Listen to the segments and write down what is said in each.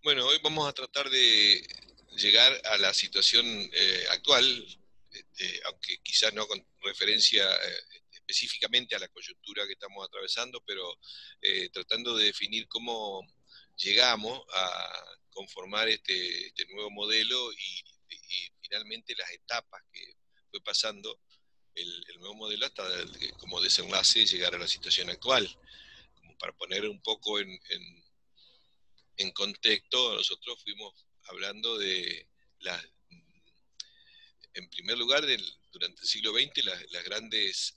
Bueno, hoy vamos a tratar de llegar a la situación actual, aunque quizás no con referencia específicamente a la coyuntura que estamos atravesando, pero tratando de definir cómo llegamos a conformar este nuevo modelo y finalmente las etapas que fue pasando el nuevo modelo hasta como desenlace llegar a la situación actual. Como para poner un poco en contexto, nosotros fuimos hablando de las, en primer lugar, durante el siglo XX, los grandes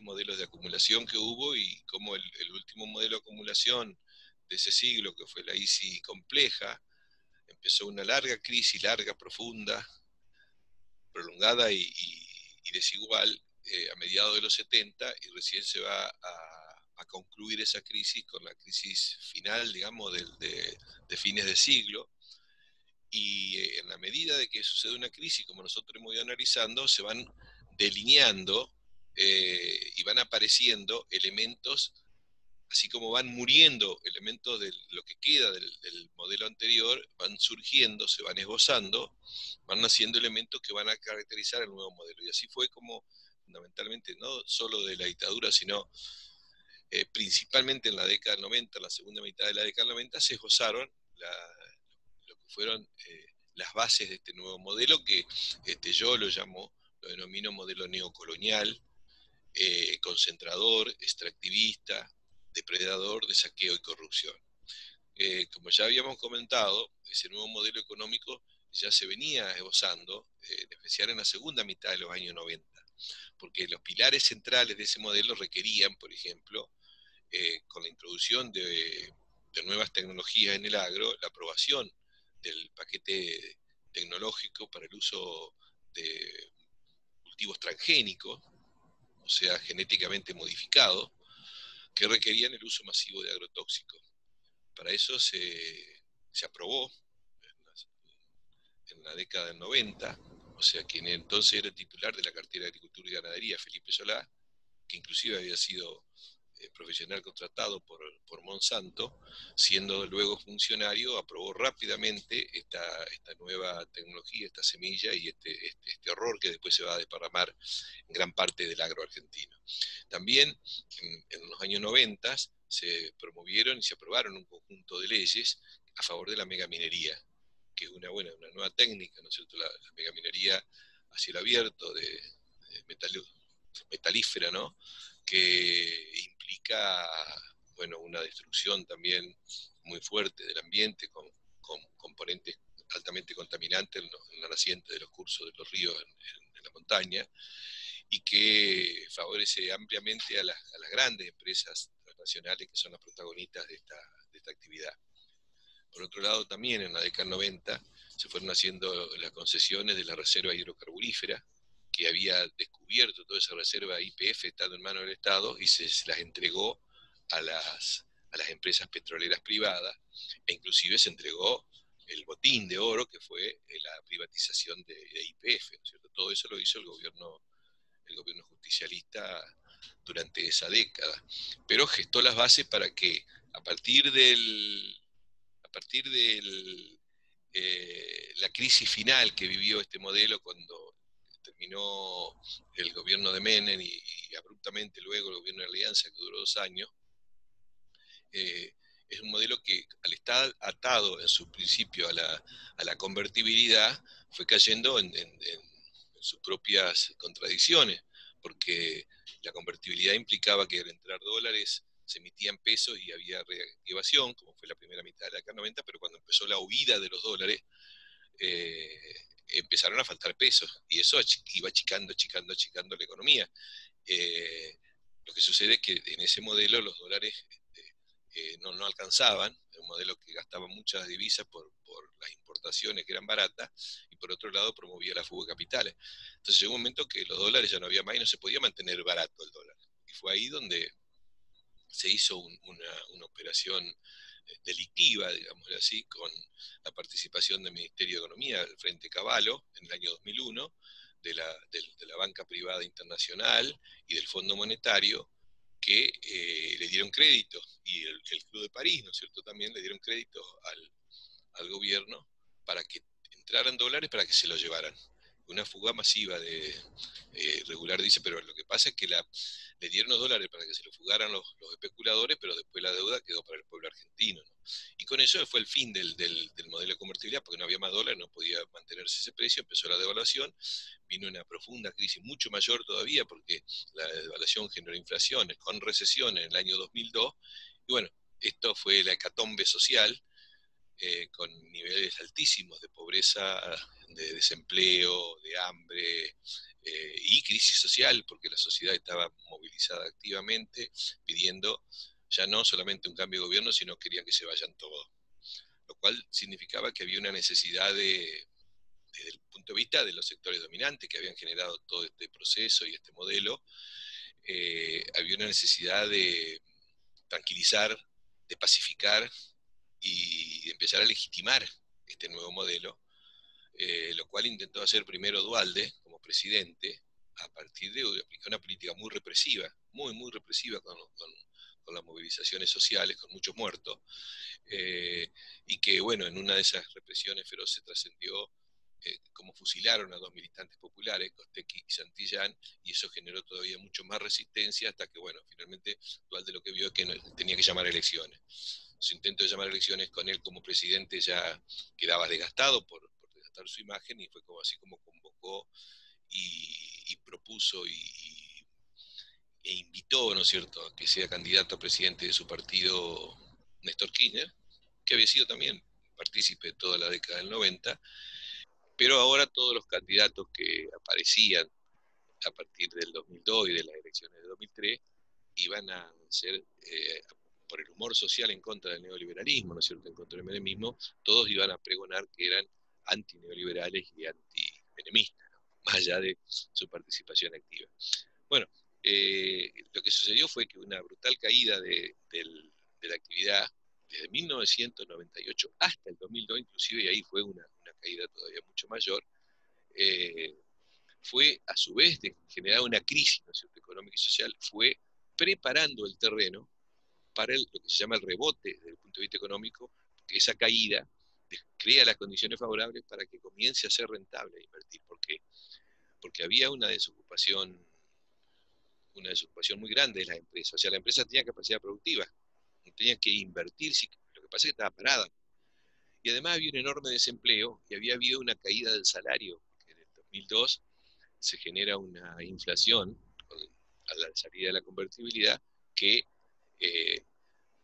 modelos de acumulación que hubo y cómo el último modelo de acumulación de ese siglo, que fue la ICI compleja, empezó una larga crisis, larga, profunda, prolongada y desigual a mediados de los 70 y recién se va a concluir esa crisis con la crisis final, digamos, de fines de siglo. Y en la medida de que sucede una crisis, como nosotros hemos ido analizando, se van delineando y van apareciendo elementos, así como van muriendo elementos de lo que queda del modelo anterior, van surgiendo, se van esbozando, van naciendo elementos que van a caracterizar el nuevo modelo. Y así fue como, fundamentalmente, no solo de la dictadura, sino principalmente en la década del 90, en la segunda mitad de la década del 90, se esbozaron lo que fueron las bases de este nuevo modelo que yo lo llamo, lo denomino modelo neocolonial, concentrador, extractivista, depredador de saqueo y corrupción. Como ya habíamos comentado, ese nuevo modelo económico ya se venía esbozando, en especial en la segunda mitad de los años 90, porque los pilares centrales de ese modelo requerían, por ejemplo, con la introducción de nuevas tecnologías en el agro, la aprobación del paquete tecnológico para el uso de cultivos transgénicos, o sea, genéticamente modificados, que requerían el uso masivo de agrotóxicos. Para eso se aprobó en la década del 90, o sea, quien entonces era titular de la cartera de Agricultura y Ganadería, Felipe Solá, que inclusive había sido profesional contratado por Monsanto, siendo luego funcionario, aprobó rápidamente esta nueva tecnología, esta semilla y este horror que después se va a desparramar en gran parte del agro argentino. También en los años 90 se promovieron y se aprobaron un conjunto de leyes a favor de la megaminería, que es una nueva técnica, ¿no es cierto? La megaminería a cielo abierto de metalífera, ¿no? Que implica, bueno, una destrucción también muy fuerte del ambiente con componentes altamente contaminantes en la naciente de los cursos de los ríos en la montaña y que favorece ampliamente a las grandes empresas transnacionales que son las protagonistas de esta actividad. Por otro lado, también en la década del 90 se fueron haciendo las concesiones de la reserva hidrocarburífera, que había descubierto toda esa reserva IPF estando en manos del Estado y se las entregó a las empresas petroleras privadas, e inclusive se entregó el botín de oro que fue la privatización de IPF, ¿no es cierto? Todo eso lo hizo el gobierno justicialista durante esa década, pero gestó las bases para que a partir de la crisis final que vivió este modelo cuando terminó el gobierno de Menem y abruptamente luego el gobierno de Alianza, que duró 2 años, es un modelo que al estar atado en su principio a la convertibilidad, fue cayendo en sus propias contradicciones, porque la convertibilidad implicaba que al entrar dólares se emitían pesos y había reactivación, como fue la primera mitad de la década 90, pero cuando empezó la huida de los dólares, empezaron a faltar pesos y eso iba achicando la economía. Lo que sucede es que en ese modelo los dólares no alcanzaban, un modelo que gastaba muchas divisas por las importaciones que eran baratas y por otro lado promovía la fuga de capitales. Entonces llegó un momento que los dólares ya no había más y no se podía mantener barato el dólar. Y fue ahí donde se hizo una operación delictiva, digamos así, con la participación del Ministerio de Economía, del Frente Cavallo, en el año 2001, de la banca privada internacional y del Fondo Monetario, que le dieron crédito, y el Club de París, ¿no es cierto?, también le dieron crédito al gobierno para que entraran dólares para que se lo llevaran. Una fuga masiva de regular, dice, pero lo que pasa es que le dieron los dólares para que se lo fugaran los especuladores, pero después la deuda quedó para el pueblo argentino, ¿no? Y con eso fue el fin del modelo de convertibilidad, porque no había más dólares, no podía mantenerse ese precio, empezó la devaluación, vino una profunda crisis, mucho mayor todavía, porque la devaluación generó inflación, con recesión en el año 2002, y bueno, esto fue la hecatombe social, con niveles altísimos de pobreza, de desempleo, de hambre y crisis social, porque la sociedad estaba movilizada activamente pidiendo ya no solamente un cambio de gobierno, sino querían que se vayan todos. Lo cual significaba que había una necesidad desde el punto de vista de los sectores dominantes que habían generado todo este proceso y este modelo, había una necesidad de tranquilizar, de pacificar y empezar a legitimar este nuevo modelo, lo cual intentó hacer primero Duhalde como presidente, a partir de aplicar una política muy represiva, muy represiva con las movilizaciones sociales, con muchos muertos, y que, bueno, en una de esas represiones feroces trascendió como fusilaron a dos militantes populares, Costequi y Santillán, y eso generó todavía mucho más resistencia hasta que, bueno, finalmente Duhalde lo que vio es que no, tenía que llamar a elecciones. Su intento de llamar a elecciones con él como presidente ya quedaba desgastado por desgastar su imagen, y fue como así como convocó y propuso e invitó, ¿no es cierto?, a que sea candidato a presidente de su partido Néstor Kirchner, que había sido también partícipe de toda la década del 90, pero ahora todos los candidatos que aparecían a partir del 2002 y de las elecciones de 2003 iban a ser, por el humor social en contra del neoliberalismo, ¿no es cierto?, en contra del menemismo, todos iban a pregonar que eran antineoliberales y antimenemistas, ¿no?, más allá de su participación activa. Bueno, lo que sucedió fue que una brutal caída de la actividad desde 1998 hasta el 2002, inclusive, y ahí fue una caída todavía mucho mayor, eh, fue a su vez de generar una crisis, ¿no es cierto?, económica y social, fue preparando el terreno para lo que se llama el rebote desde el punto de vista económico, porque esa caída crea las condiciones favorables para que comience a ser rentable invertir. ¿Por qué? Porque había una desocupación muy grande de las empresas. O sea, la empresa tenía capacidad productiva, no tenía que invertir, lo que pasa es que estaba parada. Y además había un enorme desempleo y había habido una caída del salario, porque en el 2002 se genera una inflación a la salida de la convertibilidad que eh,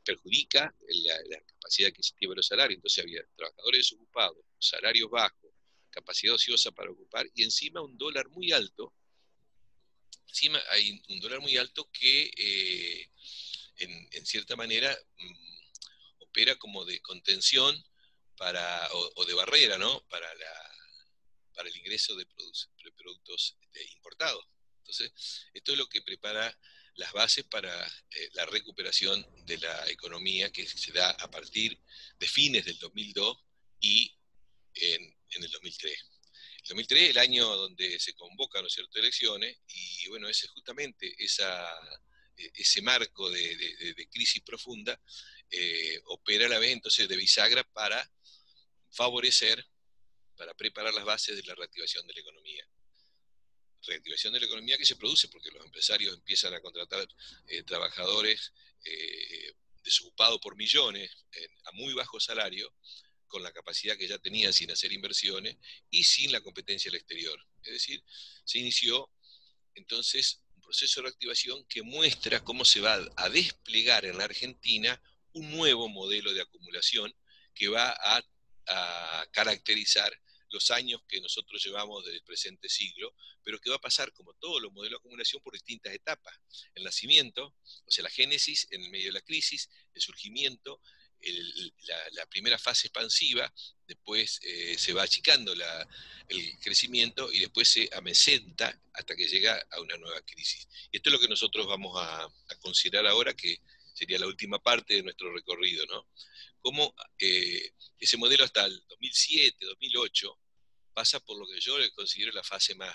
perjudica la capacidad adquisitiva de los salarios. Entonces había trabajadores desocupados, salarios bajos, capacidad ociosa para ocupar, y encima un dólar muy alto. Encima hay un dólar muy alto que en cierta manera opera como de contención o de barrera, ¿no?, para el ingreso de productos importados. Entonces, esto es lo que prepara las bases para la recuperación de la economía que se da a partir de fines del 2002 y en el 2003. El 2003 es el año donde se convocan, ¿no es cierto?, elecciones, y bueno, ese justamente ese marco de crisis profunda opera a la vez entonces de bisagra para favorecer, para preparar las bases de la reactivación de la economía. Reactivación de la economía que se produce porque los empresarios empiezan a contratar trabajadores desocupados por millones a muy bajo salario, con la capacidad que ya tenían sin hacer inversiones y sin la competencia del exterior. Es decir, se inició entonces un proceso de reactivación que muestra cómo se va a desplegar en la Argentina un nuevo modelo de acumulación que va a caracterizar los años que nosotros llevamos desde el presente siglo, pero que va a pasar, como todos los modelos de acumulación, por distintas etapas. El nacimiento, o sea, la génesis en el medio de la crisis, el surgimiento, la primera fase expansiva, después se va achicando el crecimiento y después se amesenta hasta que llega a una nueva crisis. Y esto es lo que nosotros vamos a considerar ahora, que sería la última parte de nuestro recorrido, ¿no? Cómo ese modelo hasta el 2007, 2008, pasa por lo que yo considero la fase más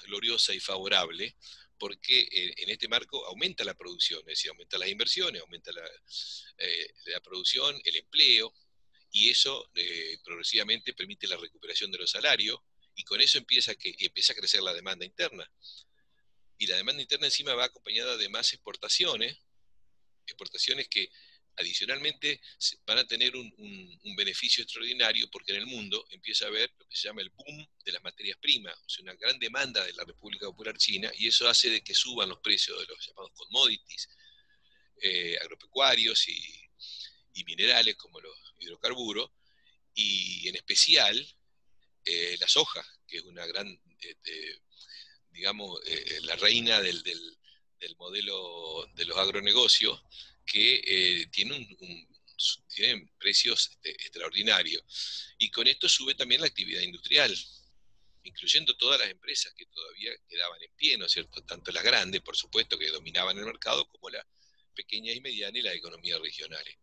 gloriosa y favorable, porque en este marco aumenta la producción, es decir, aumenta las inversiones, aumenta la producción, el empleo, y eso progresivamente permite la recuperación de los salarios, y con eso empieza a crecer la demanda interna. Y la demanda interna encima va acompañada de más exportaciones que adicionalmente van a tener un beneficio extraordinario porque en el mundo empieza a haber lo que se llama el boom de las materias primas, o sea, una gran demanda de la República Popular China, y eso hace de que suban los precios de los llamados commodities agropecuarios y minerales como los hidrocarburos, y en especial la soja, que es una gran, digamos, la reina del modelo de los agronegocios, que tienen precios extraordinarios. Y con esto sube también la actividad industrial, incluyendo todas las empresas que todavía quedaban en pie, ¿no es cierto? Tanto las grandes, por supuesto, que dominaban el mercado, como las pequeñas y medianas y las economías regionales.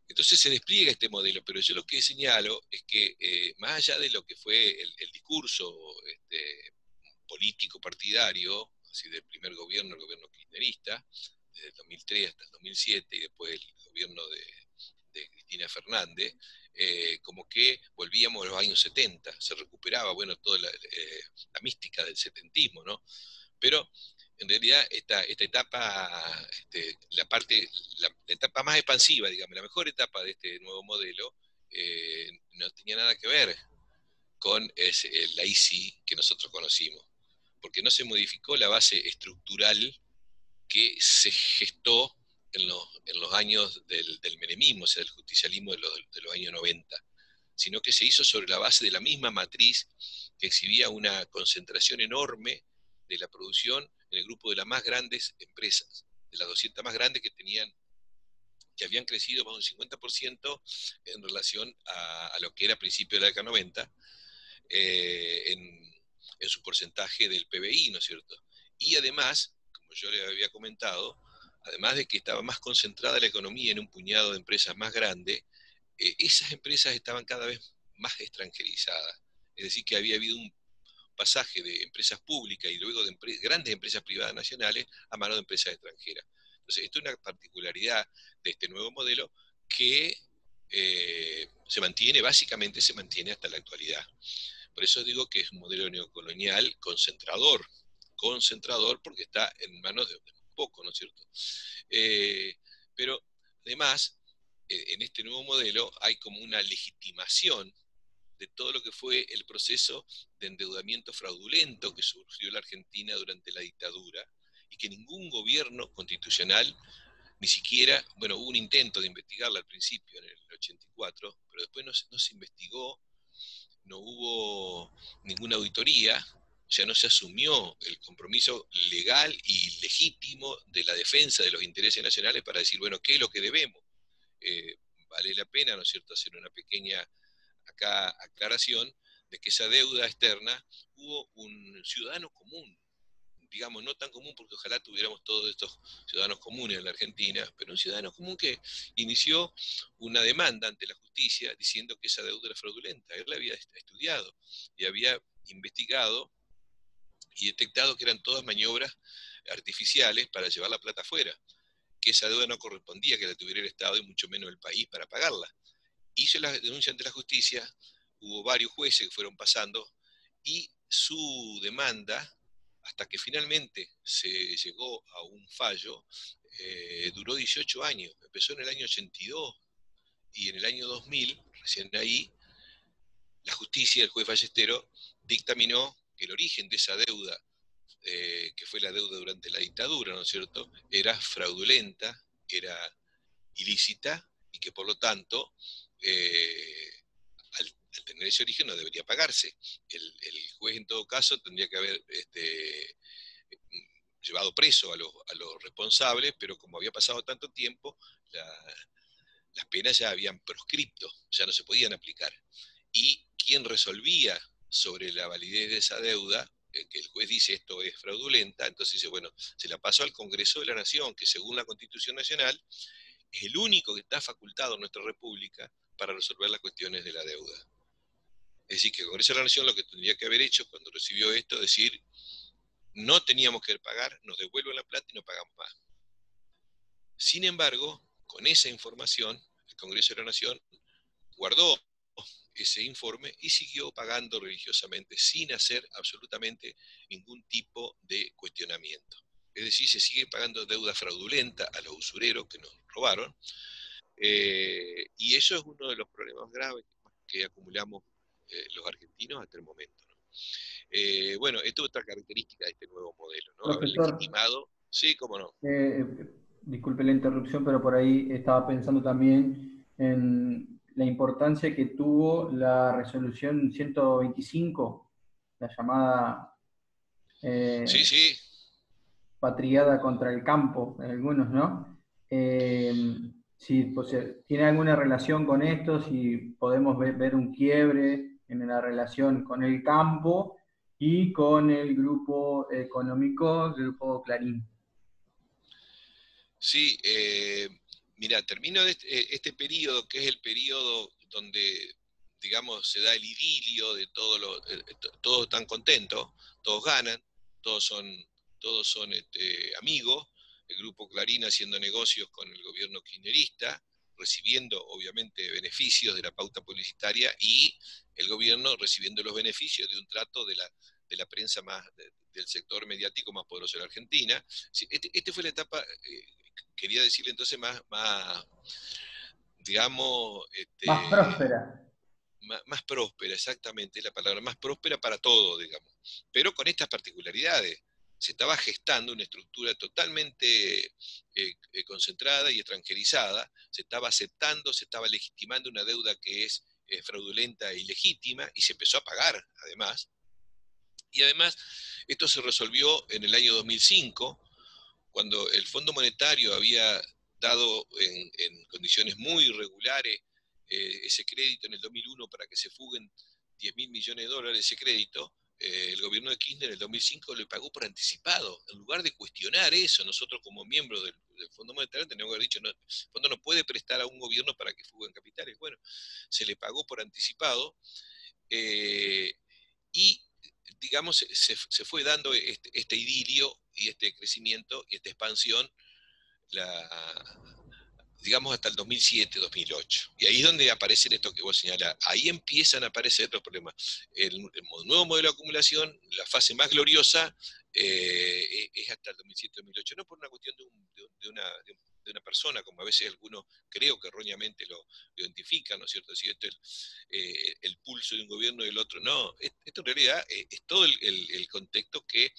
Entonces se despliega este modelo, pero yo lo que señalo es que más allá de lo que fue el discurso político partidario, así del primer gobierno, el gobierno kirchnerista, desde el 2003 hasta el 2007, y después el gobierno de Cristina Fernández, como que volvíamos a los años 70, se recuperaba, bueno, toda la mística del setentismo, ¿no? Pero en realidad esta etapa, la etapa más expansiva, digamos, la mejor etapa de este nuevo modelo, no tenía nada que ver con el IC que nosotros conocimos, porque no se modificó la base estructural que se gestó en los años del menemismo, o sea, del justicialismo de los años 90, sino que se hizo sobre la base de la misma matriz que exhibía una concentración enorme de la producción en el grupo de las más grandes empresas, de las 200 más grandes que habían crecido más de un 50% en relación a lo que era a principios de la década 90, en su porcentaje del PBI, ¿no es cierto? Y además, como yo le había comentado, además de que estaba más concentrada la economía en un puñado de empresas más grandes, esas empresas estaban cada vez más extranjerizadas. Es decir, que había habido un pasaje de empresas públicas y luego de grandes empresas privadas nacionales a mano de empresas extranjeras. Entonces, esto es una particularidad de este nuevo modelo que básicamente se mantiene hasta la actualidad. Por eso digo que es un modelo neocolonial concentrador porque está en manos de poco, ¿no es cierto? Pero además, en este nuevo modelo hay como una legitimación de todo lo que fue el proceso de endeudamiento fraudulento que surgió en la Argentina durante la dictadura y que ningún gobierno constitucional, ni siquiera, bueno, hubo un intento de investigarla al principio en el 84, pero después no se investigó, no hubo ninguna auditoría, o sea, no se asumió el compromiso legal y legítimo de la defensa de los intereses nacionales para decir, bueno, ¿qué es lo que debemos? Vale la pena, ¿no es cierto?, hacer una pequeña aclaración de que esa deuda externa hubo un ciudadano común, digamos, no tan común porque ojalá tuviéramos todos estos ciudadanos comunes en la Argentina, pero un ciudadano común que inició una demanda ante la justicia diciendo que esa deuda era fraudulenta. Él la había estudiado y había investigado y detectado que eran todas maniobras artificiales para llevar la plata afuera, que esa deuda no correspondía que la tuviera el Estado y mucho menos el país para pagarla. Hizo la denuncia ante la justicia, hubo varios jueces que fueron pasando y su demanda, hasta que finalmente se llegó a un fallo, duró 18 años. Empezó en el año 82 y en el año 2000, recién ahí, la justicia, el juez Ballestero, dictaminó que el origen de esa deuda, que fue la deuda durante la dictadura, ¿no es cierto?, era fraudulenta, era ilícita y que por lo tanto, al tener ese origen no debería pagarse. El juez en todo caso tendría que haber llevado preso a los responsables, pero como había pasado tanto tiempo, las penas ya habían proscripto, ya no se podían aplicar. Y quien resolvía sobre la validez de esa deuda, que el juez dice esto es fraudulenta, entonces dice, bueno, se la pasó al Congreso de la Nación, que según la Constitución Nacional es el único que está facultado en nuestra República para resolver las cuestiones de la deuda. Es decir, que el Congreso de la Nación lo que tendría que haber hecho cuando recibió esto es decir, no teníamos que pagar, nos devuelven la plata y no pagamos más. Sin embargo, con esa información, el Congreso de la Nación guardó ese informe y siguió pagando religiosamente sin hacer absolutamente ningún tipo de cuestionamiento. Es decir, se sigue pagando deuda fraudulenta a los usureros que nos robaron, y eso es uno de los problemas graves que acumulamos los argentinos hasta el momento, ¿no? Bueno, esto es otra característica de este nuevo modelo, ¿no? Haber Profesor, legitimado, sí, cómo no. eh, disculpe la interrupción, pero por ahí estaba pensando también en la importancia que tuvo la resolución 125, la llamada Sí, eh, sí, patriada contra el campo, en algunos, ¿no? Eh, si pues, tiene alguna relación con esto, si podemos ver un quiebre en la relación con el campo y con el grupo económico, el grupo Clarín. sí. Mira, termino este periodo, que es el periodo donde, digamos, se da el idilio de todos están contentos, todos ganan, todos son, todos son amigos, el grupo Clarín haciendo negocios con el gobierno kirchnerista, recibiendo obviamente beneficios de la pauta publicitaria y el gobierno recibiendo los beneficios de un trato de la prensa del sector mediático más poderoso de la Argentina. Sí, este fue la etapa, quería decirle entonces más digamos, Más próspera. más próspera, exactamente, la palabra más próspera para todo, digamos, pero con estas particularidades. Se estaba gestando una estructura totalmente concentrada y extranjerizada, se estaba aceptando, se estaba legitimando una deuda que es fraudulenta e ilegítima, y se empezó a pagar, además. Y además, esto se resolvió en el año 2005, cuando el Fondo Monetario había dado en condiciones muy irregulares ese crédito en el 2001 para que se fuguen 10.000 millones de dólares de ese crédito. El gobierno de Kirchner en el 2005 le pagó por anticipado. En lugar de cuestionar eso, nosotros como miembros del Fondo Monetario teníamos que haber dicho, no, el fondo no puede prestar a un gobierno para que fuguen capitales. Bueno, se le pagó por anticipado, eh, y digamos, se fue dando este idilio y este crecimiento y esta expansión, la, digamos, hasta el 2007-2008. Y ahí es donde aparecen esto que vos señalás. Ahí empiezan a aparecer los problemas. El nuevo modelo de acumulación, la fase más gloriosa, es hasta el 2007-2008. No por una cuestión de una persona, como a veces algunos creo que erróneamente lo identifican, ¿no es cierto? Si esto es el pulso de un gobierno y del otro. No, esto en realidad es todo el contexto que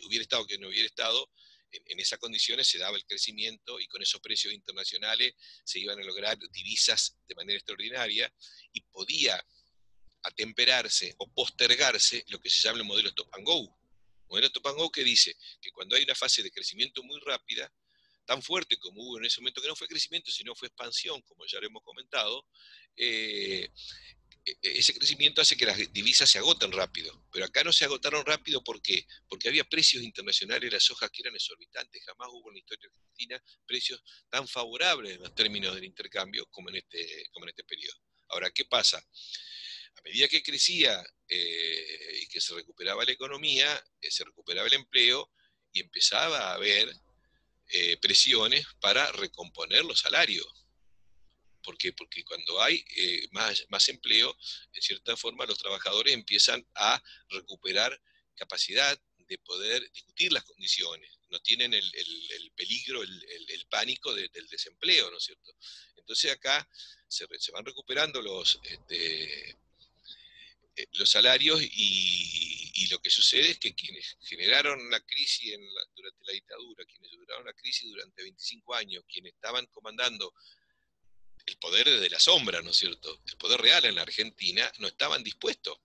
hubiera estado, que no hubiera estado, en esas condiciones se daba el crecimiento y con esos precios internacionales se iban a lograr divisas de manera extraordinaria y podía atemperarse o postergarse lo que se llama el modelo Stop and Go. El modelo Stop and Go que dice que cuando hay una fase de crecimiento muy rápida, tan fuerte como hubo en ese momento, que no fue crecimiento, sino fue expansión, como ya lo hemos comentado, eh, ese crecimiento hace que las divisas se agoten rápido. Pero acá no se agotaron rápido, ¿por qué? Porque había precios internacionales de las hojas que eran exorbitantes. Jamás hubo en la historia argentina precios tan favorables en los términos del intercambio como en este periodo. Ahora, ¿qué pasa? A medida que crecía y que se recuperaba la economía, se recuperaba el empleo y empezaba a haber presiones para recomponer los salarios. ¿Por qué? Porque cuando hay más empleo, en cierta forma los trabajadores empiezan a recuperar capacidad de poder discutir las condiciones. No tienen el peligro, el pánico del desempleo, ¿no es cierto? Entonces acá se van recuperando los salarios, y lo que sucede es que quienes generaron la crisis durante la dictadura, quienes duraron la crisis durante 25 años, quienes estaban comandando el poder de la sombra, ¿no es cierto? El poder real en la Argentina, no estaban dispuestos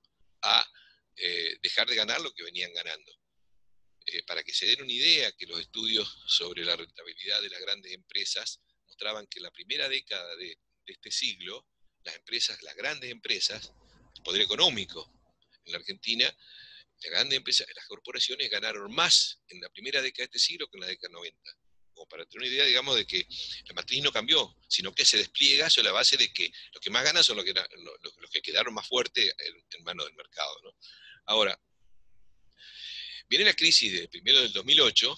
a dejar de ganar lo que venían ganando. Para que se den una idea, que los estudios sobre la rentabilidad de las grandes empresas mostraban que en la primera década de este siglo, las empresas, las grandes empresas, el poder económico en la Argentina, las grandes empresas, las corporaciones ganaron más en la primera década de este siglo que en la década 90. Como para tener una idea, digamos, de que la matriz no cambió, sino que se despliega sobre la base de que los que más ganan son los que quedaron más fuertes en manos del mercado, ¿no? Ahora, Viene la crisis primero del 2008,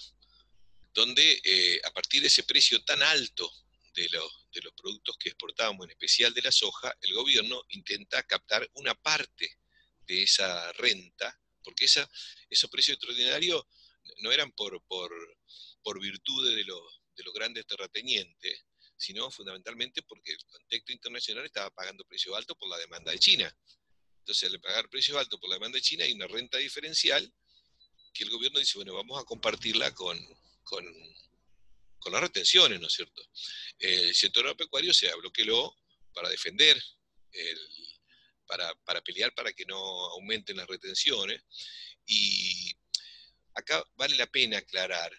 donde a partir de ese precio tan alto de los productos que exportábamos, en especial de la soja, el gobierno intenta captar una parte de esa renta, porque esos precios extraordinarios no eran por virtud de los grandes terratenientes, sino fundamentalmente porque el contexto internacional estaba pagando precios altos por la demanda de China. Entonces, al pagar precios altos por la demanda de China, hay una renta diferencial que el gobierno dice, bueno, vamos a compartirla con, con las retenciones, ¿no es cierto? El sector agropecuario se bloqueó para defender, el, para pelear para que no aumenten las retenciones. Y acá vale la pena aclarar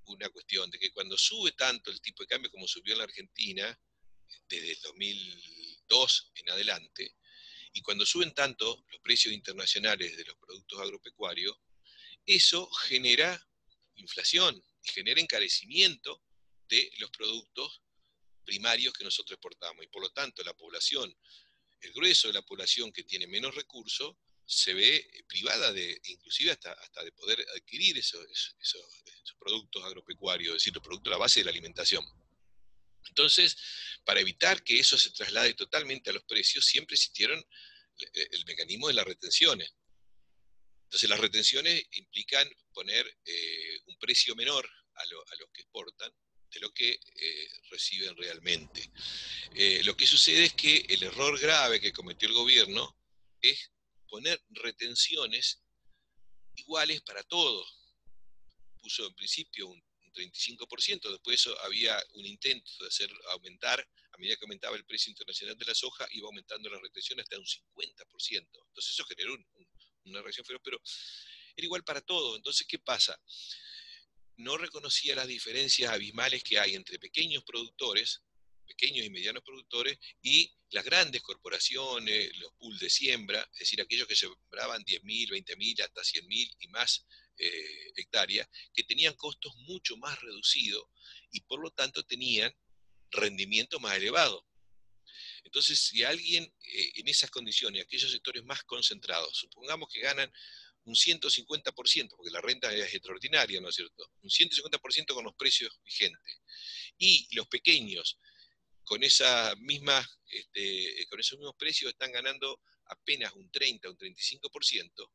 una cuestión de que cuando sube tanto el tipo de cambio como subió en la Argentina, desde el 2002 en adelante, y cuando suben tanto los precios internacionales de los productos agropecuarios, eso genera inflación y genera encarecimiento de los productos primarios que nosotros exportamos. Y por lo tanto, la población, el grueso de la población que tiene menos recursos, se ve privada de, inclusive hasta de poder adquirir esos productos agropecuarios, es decir, los productos a la base de la alimentación. Entonces, para evitar que eso se traslade totalmente a los precios, siempre existieron el mecanismo de las retenciones. Entonces, las retenciones implican poner un precio menor a los que exportan de lo que reciben realmente. Lo que sucede es que el error grave que cometió el gobierno es poner retenciones iguales para todos. Puso en principio un 35%, después eso había un intento de hacer aumentar, a medida que aumentaba el precio internacional de la soja, iba aumentando la retención hasta un 50%. Entonces eso generó una reacción feroz, pero era igual para todos. Entonces, ¿qué pasa? No reconocía las diferencias abismales que hay entre pequeños productores, pequeños y medianos productores, y las grandes corporaciones, los pools de siembra, es decir, aquellos que sembraban 10.000, 20.000, hasta 100.000 y más hectáreas, que tenían costos mucho más reducidos y por lo tanto tenían rendimiento más elevado. Entonces, si alguien en esas condiciones, aquellos sectores más concentrados, supongamos que ganan un 150%, porque la renta es extraordinaria, ¿no es cierto? Un 150% con los precios vigentes. Y los pequeños, con, con esos mismos precios, están ganando apenas un 30, un 35%.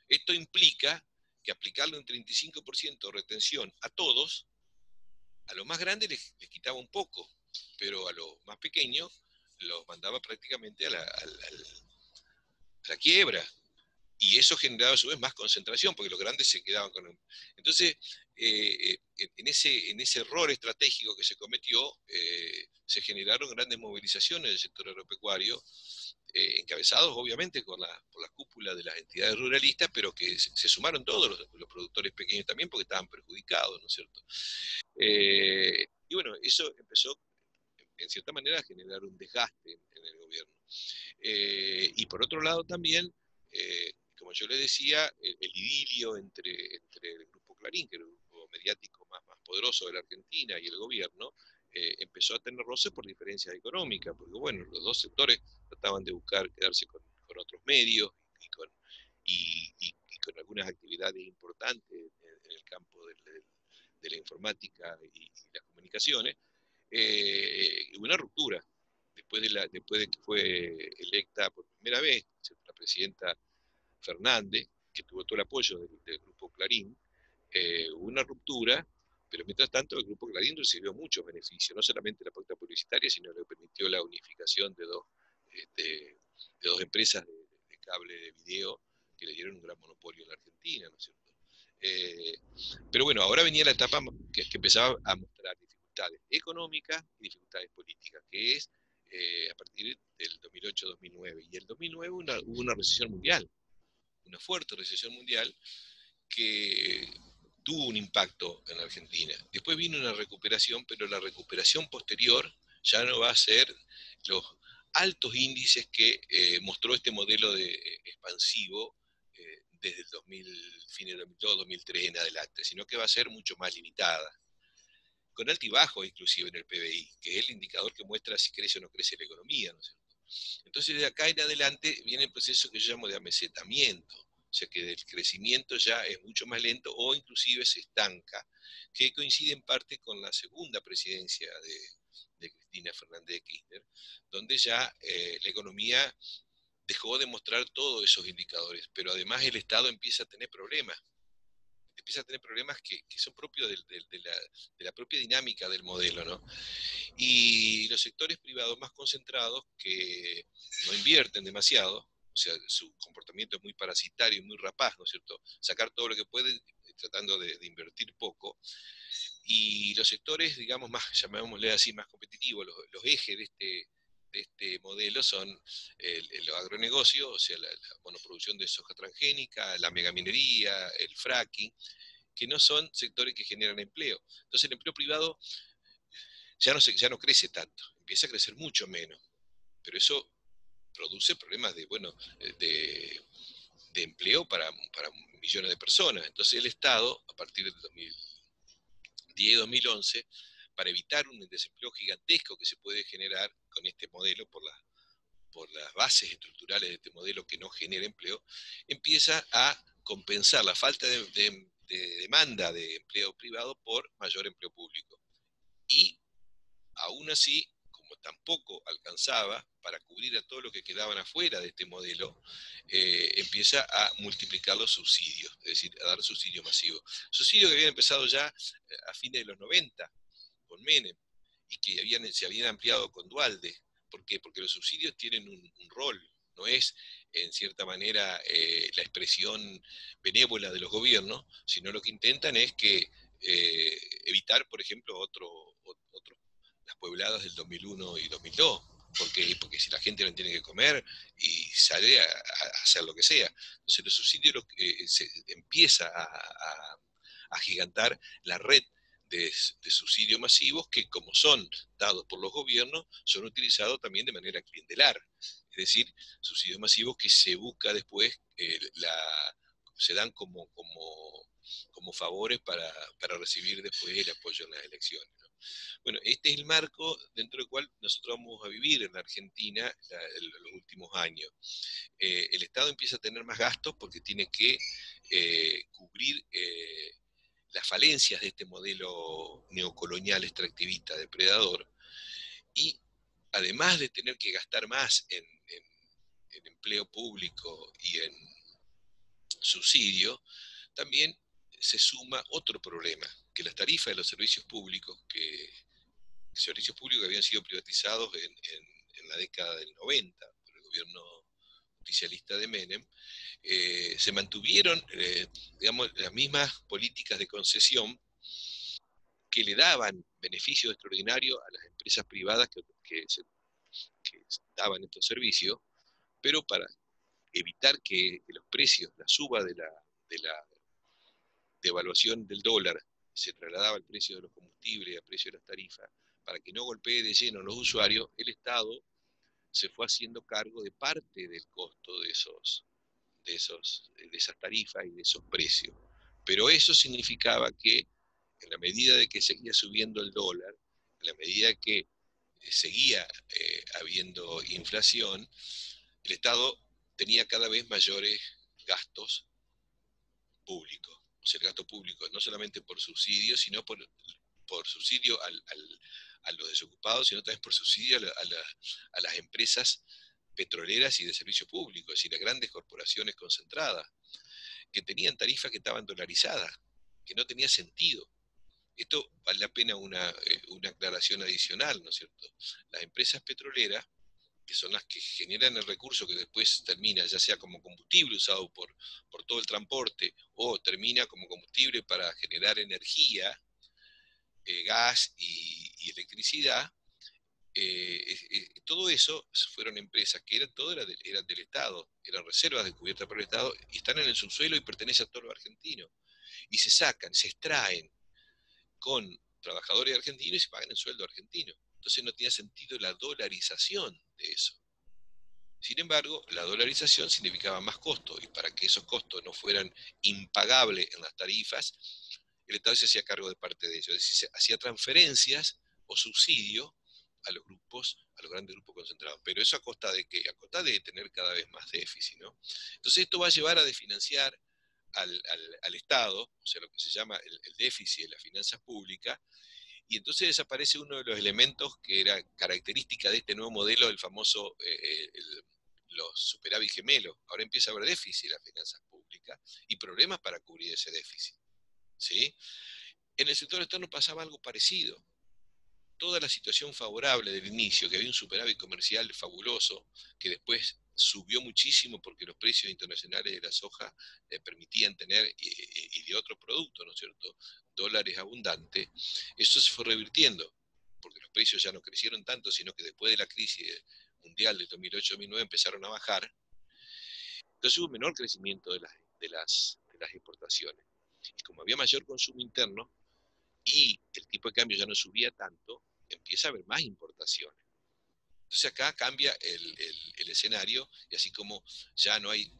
Esto implica que aplicarle un 35% de retención a todos, a los más grandes les quitaba un poco, pero a los más pequeños los mandaba prácticamente a la quiebra. Y eso generaba a su vez más concentración, porque los grandes se quedaban con... Entonces, en ese error estratégico que se cometió, se generaron grandes movilizaciones del sector agropecuario, encabezados obviamente por la cúpula de las entidades ruralistas, pero que se sumaron todos los productores pequeños también porque estaban perjudicados, ¿no es cierto? Y bueno, eso empezó en cierta manera a generar un desgaste en el gobierno. Y por otro lado también, como yo le decía, el idilio entre el Grupo Clarín, que era el grupo mediático más poderoso de la Argentina, y el gobierno, empezó a tener roces por diferencias económicas, porque bueno, los dos sectores trataban de buscar quedarse con otros medios y con algunas actividades importantes en el campo de la informática y las comunicaciones. Hubo una ruptura después de que fue electa por primera vez la presidenta Fernández, que tuvo todo el apoyo del Grupo Clarín. Hubo una ruptura, pero mientras tanto el Grupo Clarín recibió muchos beneficios, no solamente la pauta publicitaria, sino que permitió la unificación de dos empresas de cable de video que le dieron un gran monopolio en la Argentina, ¿no es cierto? Pero bueno, ahora venía la etapa que empezaba a mostrar dificultades económicas y dificultades políticas, que es a partir del 2008-2009. Y el 2009 hubo una recesión mundial, una fuerte recesión mundial que tuvo un impacto en la Argentina. Después vino una recuperación, pero la recuperación posterior ya no va a ser los altos índices que mostró este modelo expansivo desde el 2000, fin del 2002, 2003 en adelante, sino que va a ser mucho más limitada, con altibajos inclusive en el PBI, que es el indicador que muestra si crece o no crece la economía, ¿no es cierto? Entonces de acá en adelante viene el proceso que yo llamo de amesetamiento, O sea que el crecimiento ya es mucho más lento o inclusive se estanca, que coincide en parte con la segunda presidencia de Cristina Fernández de Kirchner, donde ya la economía dejó de mostrar todos esos indicadores, pero además el Estado empieza a tener problemas que son propios de la propia dinámica del modelo, ¿no? Y los sectores privados más concentrados que no invierten demasiado, o sea, su comportamiento es muy parasitario y muy rapaz, ¿no es cierto? Sacar todo lo que pueden tratando de invertir poco. Y los sectores, digamos, más, llamémosle así, más competitivos, los ejes de este modelo son el agronegocio, o sea, la monoproducción de soja transgénica, la megaminería, el fracking, que no son sectores que generan empleo. Entonces el empleo privado ya no crece tanto, empieza a crecer mucho menos, pero eso produce problemas bueno, de empleo para millones de personas. Entonces el Estado, a partir del 2010-2011, para evitar un desempleo gigantesco que se puede generar con este modelo por las bases estructurales de este modelo que no genera empleo, empieza a compensar la falta de demanda de empleo privado por mayor empleo público. Y aún así, como tampoco alcanzaba para cubrir a todo lo que quedaban afuera de este modelo, empieza a multiplicar los subsidios, es decir, a dar subsidios masivos. Subsidios que habían empezado ya a fines de los 90 con Menem y que se habían ampliado con Dualde. ¿Por qué? Porque los subsidios tienen un rol, no es en cierta manera la expresión benévola de los gobiernos, sino lo que intentan es que evitar, por ejemplo, las puebladas del 2001 y 2002. Porque si la gente no tiene que comer y sale a hacer lo que sea. Entonces los subsidios se empieza a gigantar la red de subsidios masivos que, como son dados por los gobiernos, son utilizados también de manera clientelar. Es decir, subsidios masivos que se busca después, se dan como favores para recibir después el apoyo en las elecciones, ¿no? Bueno, este es el marco dentro del cual nosotros vamos a vivir en la Argentina los últimos años. El Estado empieza a tener más gastos porque tiene que cubrir las falencias de este modelo neocolonial extractivista depredador, y además de tener que gastar más en empleo público y en subsidio, también se suma otro problema, que las tarifas de los servicios públicos que habían sido privatizados en la década del 90 por el gobierno justicialista de Menem, se mantuvieron, digamos, las mismas políticas de concesión que le daban beneficios extraordinarios a las empresas privadas que daban estos servicios, pero para evitar que los precios, la suba de la devaluación del dólar, se trasladaba al precio de los combustibles, al precio de las tarifas, para que no golpee de lleno a los usuarios, el Estado se fue haciendo cargo de parte del costo de esas tarifas y de esos precios. Pero eso significaba que en la medida de que seguía subiendo el dólar, en la medida que seguía habiendo inflación, el Estado tenía cada vez mayores gastos públicos. O sea, el gasto público no solamente por subsidio, sino por subsidio a los desocupados, sino también por subsidio a las empresas petroleras y de servicio público, es decir, a grandes corporaciones concentradas, que tenían tarifas que estaban dolarizadas, que no tenía sentido. Esto vale la pena una aclaración adicional, ¿no es cierto? Las empresas petroleras, que son las que generan el recurso que después termina ya sea como combustible usado por todo el transporte o termina como combustible para generar energía, gas y electricidad, todo eso fueron empresas que eran del Estado, eran reservas descubiertas por el Estado y están en el subsuelo y pertenecen a todos los argentinos. Y se sacan, se extraen con trabajadores argentinos y se pagan el sueldo argentino. Entonces no tiene sentido la dolarización de eso. Sin embargo, la dolarización significaba más costos y para que esos costos no fueran impagables en las tarifas, el Estado se hacía cargo de parte de ellos, es decir, se hacía transferencias o subsidios a los grupos, a los grandes grupos concentrados. Pero eso a costa de qué? A costa de tener cada vez más déficit, ¿no? Entonces esto va a llevar a desfinanciar al Estado, o sea, lo que se llama el déficit de las finanzas públicas, y entonces desaparece uno de los elementos que era característica de este nuevo modelo, el famoso los superávit gemelos. Ahora empieza a haber déficit en las finanzas públicas y problemas para cubrir ese déficit. ¿Sí? En el sector externo pasaba algo parecido. Toda la situación favorable del inicio, que había un superávit comercial fabuloso, que después subió muchísimo porque los precios internacionales de la soja permitían tener, y de otros productos, ¿no es cierto?, dólares abundantes, eso se fue revirtiendo, porque los precios ya no crecieron tanto, sino que después de la crisis mundial del 2008-2009 empezaron a bajar, entonces hubo un menor crecimiento de las exportaciones. Y como había mayor consumo interno, y el tipo de cambio ya no subía tanto, empieza a haber más importaciones. Entonces acá cambia el escenario y así como ya no hay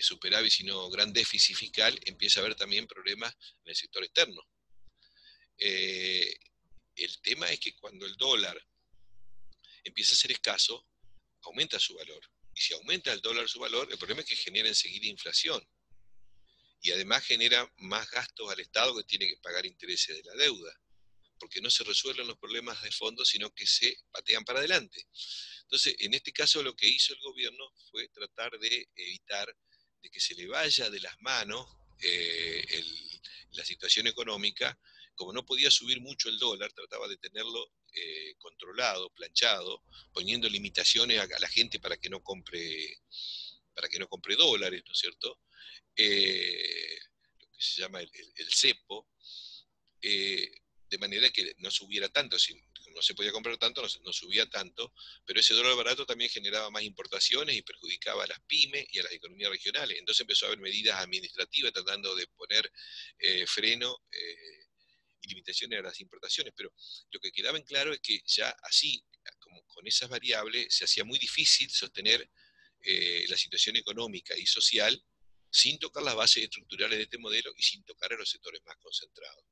superávit sino gran déficit fiscal, empieza a haber también problemas en el sector externo. El tema es que cuando el dólar empieza a ser escaso, aumenta su valor. Y si aumenta el dólar su valor, el problema es que genera enseguida inflación. Y además genera más gastos al Estado que tiene que pagar intereses de la deuda, porque no se resuelven los problemas de fondo, sino que se patean para adelante. Entonces, en este caso lo que hizo el gobierno fue tratar de evitar de que se le vaya de las manos la situación económica. Como no podía subir mucho el dólar, trataba de tenerlo controlado, planchado, poniendo limitaciones a la gente para que no compre dólares, ¿no es cierto? Lo que se llama el cepo, eh, de manera que no subiera tanto, si no se podía comprar tanto, no subía tanto, pero ese dólar barato también generaba más importaciones y perjudicaba a las pymes y a las economías regionales. Entonces empezó a haber medidas administrativas tratando de poner freno y limitaciones a las importaciones, pero lo que quedaba en claro es que ya así, como con esas variables, se hacía muy difícil sostener la situación económica y social sin tocar las bases estructurales de este modelo y sin tocar a los sectores más concentrados.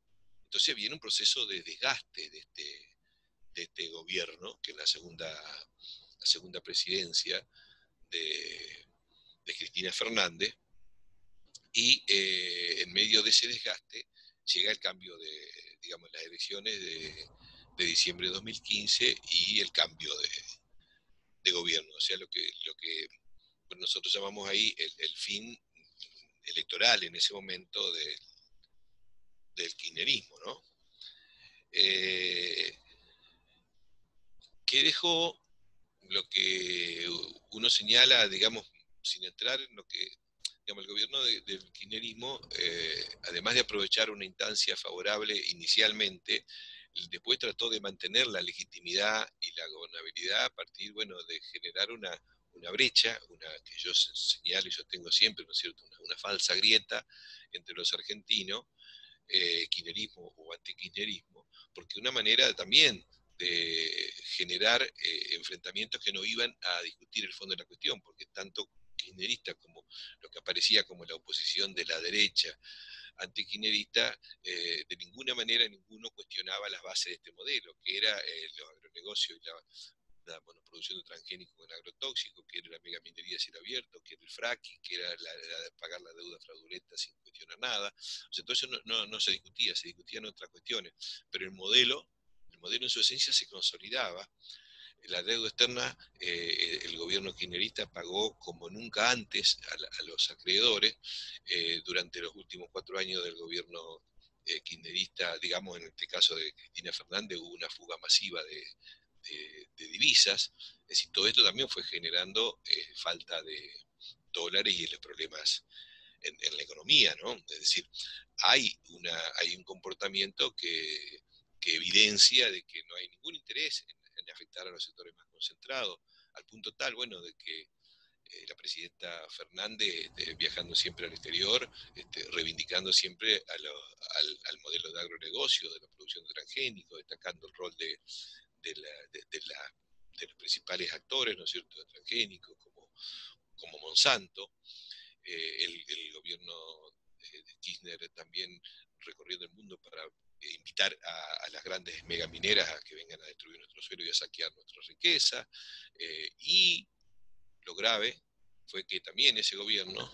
Entonces viene un proceso de desgaste de este gobierno, que es la segunda presidencia de Cristina Fernández, y en medio de ese desgaste llega el cambio digamos, las elecciones de diciembre de 2015 y el cambio de gobierno, o sea, lo que nosotros llamamos ahí el fin electoral en ese momento del kirchnerismo, ¿no? Eh, ¿Qué dejó lo que uno señala, digamos, sin entrar en lo que, digamos, el gobierno del kirchnerismo, además de aprovechar una instancia favorable inicialmente, después trató de mantener la legitimidad y la gobernabilidad a partir, bueno, de generar una brecha, que yo señalo y sostengo siempre, ¿no es cierto?, una falsa grieta entre los argentinos, kirchnerismo o antikirchnerismo, porque una manera también de generar enfrentamientos que no iban a discutir el fondo de la cuestión, porque tanto kirchnerista como lo que aparecía como la oposición de la derecha antikirchnerista, de ninguna manera ninguno cuestionaba las bases de este modelo, que era los agronegocios y la monoproducción de transgénicos con agrotóxicos, que era la megaminería a cielo abierto, que era el fracking, que era la de pagar la deuda fraudulenta sin cuestionar nada. O sea, todo eso no se discutía, se discutían otras cuestiones, pero el modelo en su esencia se consolidaba. La deuda externa, el gobierno kirchnerista pagó como nunca antes a los acreedores. Durante los últimos 4 años del gobierno kirchnerista, digamos en este caso de Cristina Fernández, hubo una fuga masiva de divisas. Es decir, todo esto también fue generando falta de dólares y los problemas en la economía, ¿no? Es decir, hay un comportamiento que evidencia de que no hay ningún interés en afectar a los sectores más concentrados, al punto tal, bueno, de que la presidenta Fernández, viajando siempre al exterior, reivindicando siempre al modelo de agronegocio, de la producción de transgénicos, destacando el rol de, la- de- de la- de los principales actores, ¿no es cierto?, de transgénicos, como Monsanto. El gobierno de Kirchner también recorriendo el mundo para invitar a las grandes megamineras a que vengan a destruir nuestro suelo y a saquear nuestra riqueza. Y lo grave fue que también ese gobierno,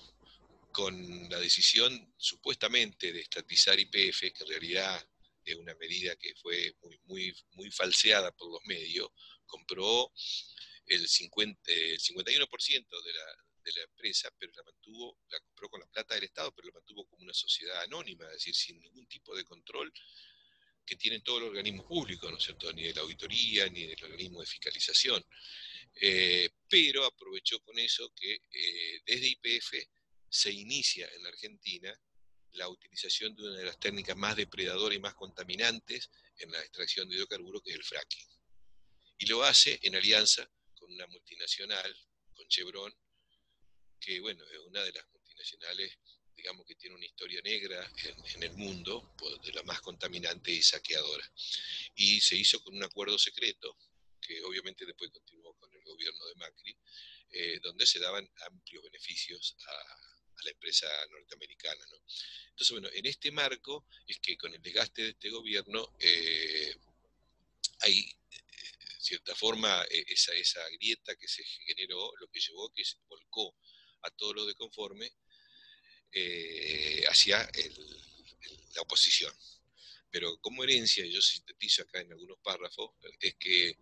con la decisión supuestamente de estatizar YPF, que en realidad es una medida que fue muy falseada por los medios, compró el 51% de la empresa, pero la compró con la plata del Estado, pero la mantuvo como una sociedad anónima, es decir, sin ningún tipo de control que tienen todos los organismos públicos, ¿no es cierto?, ni de la auditoría, ni del organismo de fiscalización. Pero aprovechó con eso que desde YPF se inicia en la Argentina la utilización de una de las técnicas más depredadoras y más contaminantes en la extracción de hidrocarburos, que es el fracking. Y lo hace en alianza con una multinacional, con Chevron, que bueno, es una de las multinacionales, digamos, que tiene una historia negra en el mundo, de la más contaminante y saqueadora. Y se hizo con un acuerdo secreto, que obviamente después continuó con el gobierno de Macri, donde se daban amplios beneficios a la empresa norteamericana, ¿no? Entonces, bueno, en este marco es que con el desgaste de este gobierno hay, de cierta forma, esa grieta que se generó, lo que llevó que se volcó a todos los de conforme hacia la oposición. Pero como herencia, yo sintetizo acá en algunos párrafos, es que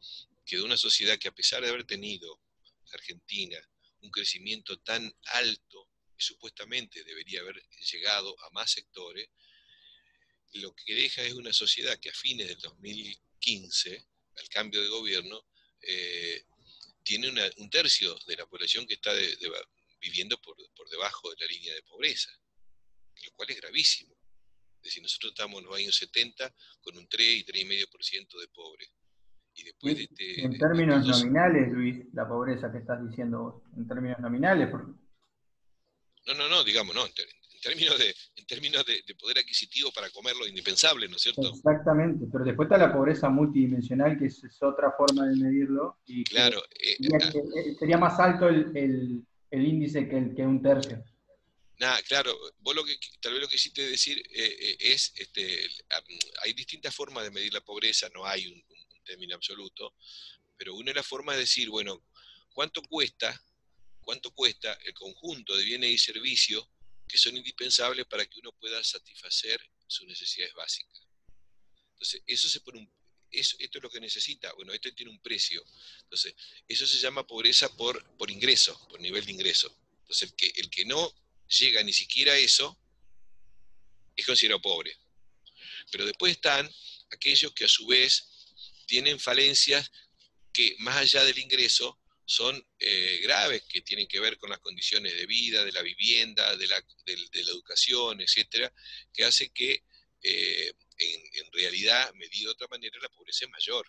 de una sociedad que, a pesar de haber tenido Argentina un crecimiento tan alto que supuestamente debería haber llegado a más sectores, lo que deja es una sociedad que a fines del 2015, al cambio de gobierno, tiene un tercio de la población que está viviendo por debajo de la línea de pobreza, lo cual es gravísimo. Es decir, nosotros estamos en los años 70 con un 3 y 3,5% de pobres. Y después de Y en de estos términos dos... nominales, Luis, la pobreza que estás diciendo vos, en términos nominales, porque No, digamos, no, en términos de poder adquisitivo para comer lo indispensable, ¿no es cierto? exactamente, pero después está la pobreza multidimensional, que es otra forma de medirlo, y que Claro, sería más alto el índice que un tercio. nada, claro, vos tal vez lo que quisiste decir es, hay distintas formas de medir la pobreza, no hay un término absoluto, pero una de las formas es decir, bueno, ¿cuánto cuesta, cuánto cuesta el conjunto de bienes y servicios que son indispensables para que uno pueda satisfacer sus necesidades básicas? Entonces, esto es lo que necesita, bueno, esto tiene un precio. Entonces, eso se llama pobreza por ingreso, por nivel de ingreso. Entonces, el que no llega ni siquiera a eso es considerado pobre. Pero después están aquellos que a su vez tienen falencias que más allá del ingreso son graves, que tienen que ver con las condiciones de vida, de la vivienda, de la educación, etcétera, que hace que en realidad, medido de otra manera, la pobreza es mayor.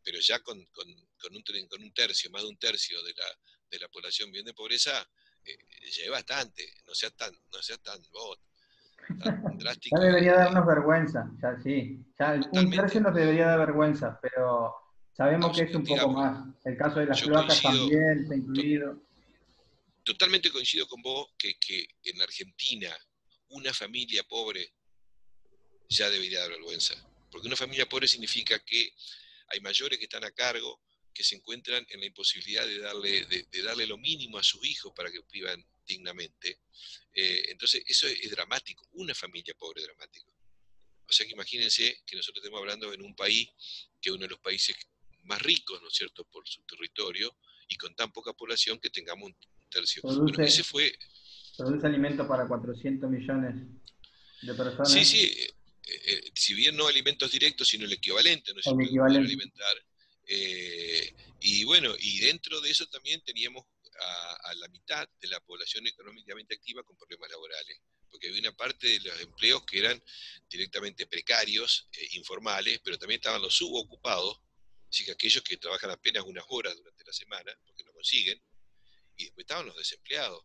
Pero ya con un tercio, más de un tercio de la población bien de pobreza, ya es bastante. No seas tan Ya drástico. debería darnos vergüenza, ya sí, ya un tercio Totalmente. nos debería dar vergüenza, pero sabemos que es un poco Digamos, más. El caso de las yo cloacas coincido, también está to- incluido. totalmente coincido con vos que en Argentina una familia pobre ya debería dar vergüenza. Porque una familia pobre significa que hay mayores que están a cargo, que se encuentran en la imposibilidad de darle lo mínimo a sus hijos para que vivan dignamente. Entonces, eso es dramático, una familia pobre es dramático. O sea que imagínense que nosotros estemos hablando en un país que es uno de los países más ricos, ¿no es cierto?, por su territorio, y con tan poca población que tengamos un tercio. Bueno, ese Produce, fue, produce alimento para 400 millones de sí, personas, sí, si bien no alimentos directos, sino el equivalente, ¿no es el cierto?, de poder equivalente. alimentar. Y bueno, y dentro de eso también teníamos a la mitad de la población económicamente activa con problemas laborales, porque había una parte de los empleos que eran directamente precarios, informales, pero también estaban los subocupados, así que aquellos que trabajan apenas unas horas durante la semana, porque no consiguen, y después estaban los desempleados.